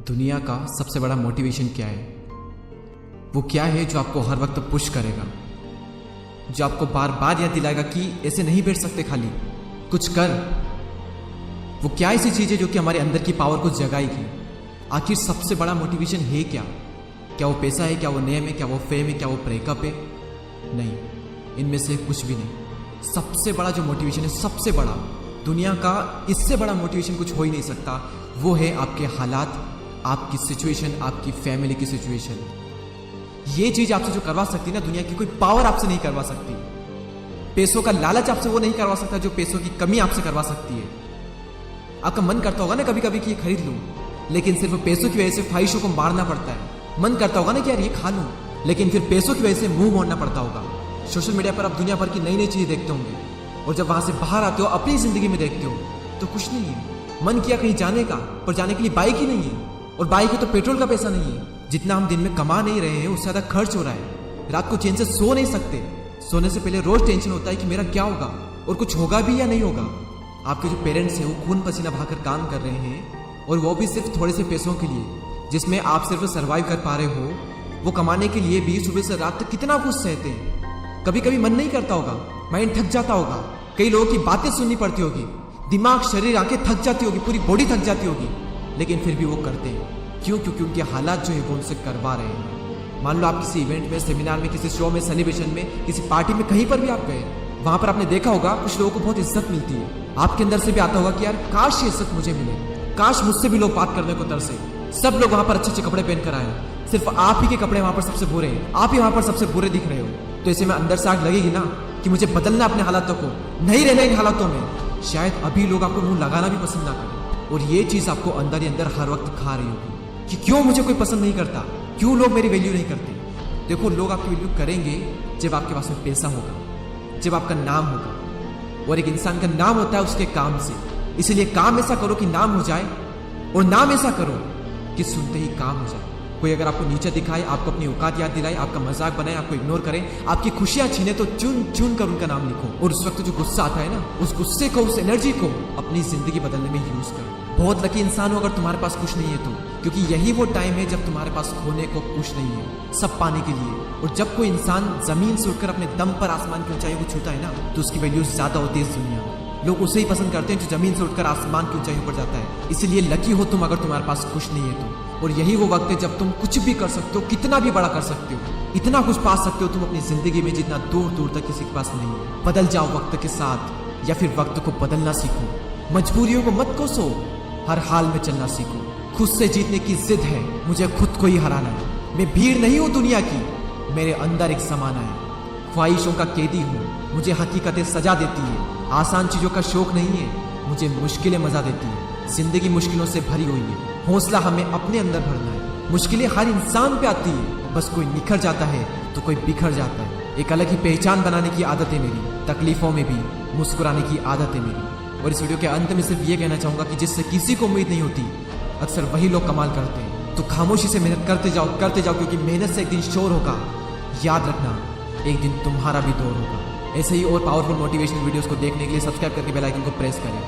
दुनिया का सबसे बड़ा मोटिवेशन क्या है? वो क्या है जो आपको हर वक्त पुश करेगा, जो आपको बार बार याद दिलाएगा कि ऐसे नहीं बैठ सकते, खाली कुछ कर। वो क्या ऐसी चीज है जो कि हमारे अंदर की पावर को जगाएगी? आखिर सबसे बड़ा मोटिवेशन है क्या? क्या वो पैसा है? क्या वो नेम है? क्या वो फेम है? क्या वो ब्रेकअप है? नहीं, इनमें से कुछ भी नहीं। सबसे बड़ा जो मोटिवेशन है, सबसे बड़ा, दुनिया का इससे बड़ा मोटिवेशन कुछ हो ही नहीं सकता, वो है आपके हालात, आपकी सिचुएशन, आपकी फैमिली की सिचुएशन। ये चीज आपसे जो करवा सकती है ना, दुनिया की कोई पावर आपसे नहीं करवा सकती। पैसों का लालच आपसे वो नहीं करवा सकता जो पैसों की कमी आपसे करवा सकती है। आपका मन करता होगा ना कभी कभी कि ये खरीद लूं, लेकिन सिर्फ पैसों की वजह से ख्वाहिशों को मारना पड़ता है। मन करता होगा ना कि यार ये खा लूं, लेकिन फिर पैसों की वजह से मुंह मोड़ना पड़ता होगा। सोशल मीडिया पर आप दुनिया भर की नई नई चीजें देखते होंगे, और जब वहां से बाहर आते हो, अपनी जिंदगी में देखते हो, तो कुछ नहीं है। मन किया कहीं जाने का, पर जाने के लिए बाइक ही नहीं है, और बाइक है तो पेट्रोल का पैसा नहीं है। जितना हम दिन में कमा नहीं रहे हैं, उससे ज्यादा खर्च हो रहा है। रात को चैन से सो नहीं सकते। सोने से पहले रोज टेंशन होता है कि मेरा क्या होगा, और कुछ होगा भी या नहीं होगा। आपके जो पेरेंट्स हैं वो खून पसीना बहाकर काम कर रहे हैं, और वो भी सिर्फ थोड़े से पैसों के लिए, जिसमें आप सिर्फ सर्वाइव कर पा रहे हो। वो कमाने के लिए भी सुबह से रात तक कितना कुछ सहते हैं। कभी कभी मन नहीं करता होगा, माइंड थक जाता होगा, कई लोगों की बातें सुननी पड़ती होगी, दिमाग, शरीर, आंखें थक जाती होगी, पूरी बॉडी थक जाती होगी, लेकिन फिर भी वो करते हैं। क्यों? क्योंकि उनके हालात जो है वो उनसे करवा रहे हैं। मान लो आप किसी इवेंट में, सेमिनार में, किसी शो में, सेलिब्रेशन में, किसी पार्टी में, कहीं पर भी आप गए, वहां पर आपने देखा होगा कुछ लोगों को बहुत इज्जत मिलती है। आपके अंदर से भी आता होगा कि यार काश ये इज्जत मुझे मिले, काश मुझसे भी लोग बात करने को तरसे। सब लोग वहां पर अच्छे अच्छे कपड़े पहनकर आए, सिर्फ आप ही के कपड़े वहां पर सबसे बुरे हैं, आप ही वहां पर सबसे बुरे दिख रहे हो। तो ऐसे में अंदर से आग लगेगी ना कि मुझे बदलना अपने हालातों को, नहीं रहना इन हालातों में। शायद अभी लोग आपको मुंह लगाना भी पसंद ना करें, और ये चीज आपको अंदर ही अंदर हर वक्त खा रही होगी कि क्यों मुझे कोई पसंद नहीं करता, क्यों लोग मेरी वैल्यू नहीं करते। देखो, लोग आपकी वैल्यू करेंगे जब आपके पास में पैसा होगा, जब आपका नाम होगा, और एक इंसान का नाम होता है उसके काम से। इसीलिए काम ऐसा करो कि नाम हो जाए, और नाम ऐसा करो कि सुनते ही काम हो जाए। कोई अगर आपको नीचे दिखाए, आपको अपनी औकात याद दिलाए, आपका मजाक बनाए, आपको इग्नोर करे, आपकी खुशियां छीने, तो चुन चुन कर उनका नाम लिखो। और उस वक्त जो गुस्सा आता है ना, उस गुस्से को, उस एनर्जी को अपनी जिंदगी बदलने में यूज करो। बहुत लकी इंसान हो अगर तुम्हारे पास कुछ नहीं है तो, क्योंकि यही वो टाइम है जब तुम्हारे पास खोने को कुछ नहीं है, सब पाने के लिए। और जब कोई इंसान जमीन से उठकर अपने दम पर आसमान की ऊंचाई को छूता है ना, तो उसकी वैल्यू ज्यादा होती है इस दुनिया में। लोग उसे ही पसंद करते हैं जो जमीन से उठकर आसमान की ऊंचाई पर जाता है। इसीलिए लकी हो तुम अगर तुम्हारे पास कुछ नहीं है तो। और यही वो वक्त है जब तुम कुछ भी कर सकते हो, कितना भी बड़ा कर सकते हो, इतना कुछ पा सकते हो तुम अपनी जिंदगी में जितना दूर दूर तक किसी के पास नहीं है। बदल जाओ वक्त के साथ, या फिर वक्त को बदलना सीखो। मजबूरियों को मत कोसो, हर हाल में चलना सीखो। खुद से जीतने की जिद है, मुझे खुद को ही हराना है। मैं भीड़ नहीं हूं दुनिया की, मेरे अंदर एक समाना है। ख्वाहिशों का कैदी हूँ, मुझे हकीकतें सजा देती है। आसान चीजों का शौक नहीं है, मुझे मुश्किलें मजा देती है। जिंदगी मुश्किलों से भरी हुई है, हौसला हमें अपने अंदर भरना है। मुश्किलें हर इंसान पे आती है, बस कोई निखर जाता है तो कोई बिखर जाता है। एक अलग ही पहचान बनाने की आदत है मेरी, तकलीफों में भी मुस्कुराने की आदत है मेरी। और इस वीडियो के अंत में सिर्फ ये कहना चाहूंगा कि जिससे किसी को उम्मीद नहीं होती, अक्सर वही लोग कमाल करते हैं। तो खामोशी से मेहनत करते जाओ, करते जाओ, क्योंकि मेहनत से एक दिन शोर होगा। याद रखना, एक दिन तुम्हारा भी दौर होगा। ऐसे ही और पावरफुल मोटिवेशनल वीडियोस को देखने के लिए सब्सक्राइब करके बेल आइकन को प्रेस करें।